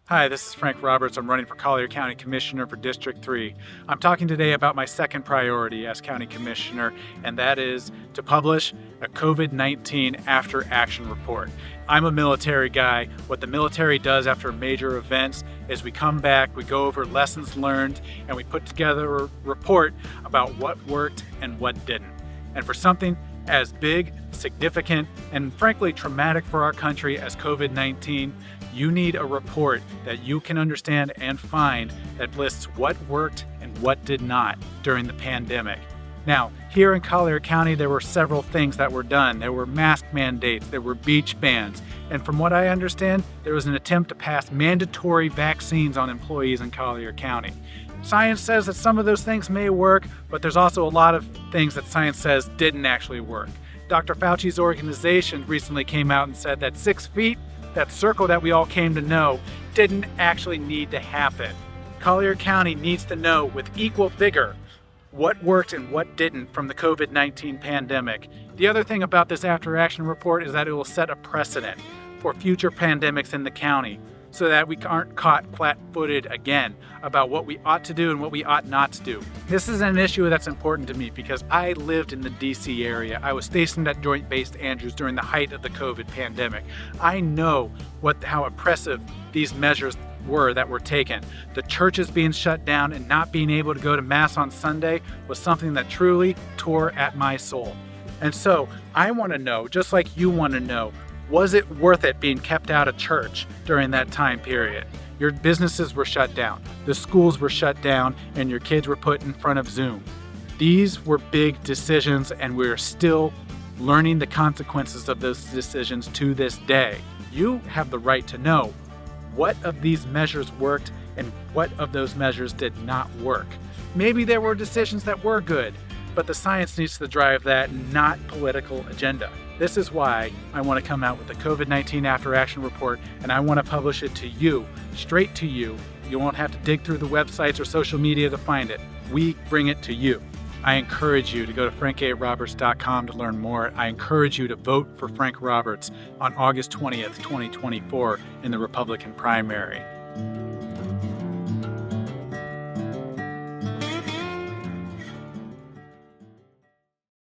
Hi, this is Frank Roberts. I'm running for Collier County Commissioner for District 3. I'm talking today about my second priority as County Commissioner, and that is to publish a COVID-19 after action report. I'm a military guy. What the military does after major events is we come back, we go over lessons learned, and we put together a report about what worked and what didn't. And for something as big, significant, and frankly traumatic for our country as COVID-19, you need a report that you can understand and find that lists what worked and what did not during the pandemic. Now, here in Collier County, there were several things that were done. There were mask mandates, there were beach bans, and from what I understand, there was an attempt to pass mandatory vaccines on employees in Collier County. Science says that some of those things may work, but there's also a lot of things that science says didn't actually work. Dr. Fauci's organization recently came out and said that 6 feet, that circle that we all came to know, didn't actually need to happen. Collier County needs to know with equal vigor what worked and what didn't from the COVID-19 pandemic. The other thing about this after action report is that it will set a precedent for future pandemics in the county so that we aren't caught flat-footed again about what we ought to do and what we ought not to do. This is an issue that's important to me because I lived in the DC area. I was stationed at Joint Base Andrews during the height of the COVID pandemic. I know how oppressive these measures were that were taken. The churches being shut down and not being able to go to Mass on Sunday was something that truly tore at my soul. And so I want to know, just like you want to know, was it worth it being kept out of church during that time period? Your businesses were shut down, the schools were shut down, and your kids were put in front of Zoom. These were big decisions, and we're still learning the consequences of those decisions to this day. You have the right to know what of these measures worked and what of those measures did not work. Maybe there were decisions that were good, but the science needs to drive that, not political agenda. This is why I want to come out with the COVID-19 After Action Report, and I want to publish it to you, straight to you. You won't have to dig through the websites or social media to find it. We bring it to you. I encourage you to go to frankaroberts.com to learn more. I encourage you to vote for Frank Roberts on August 20th, 2024 in the Republican primary.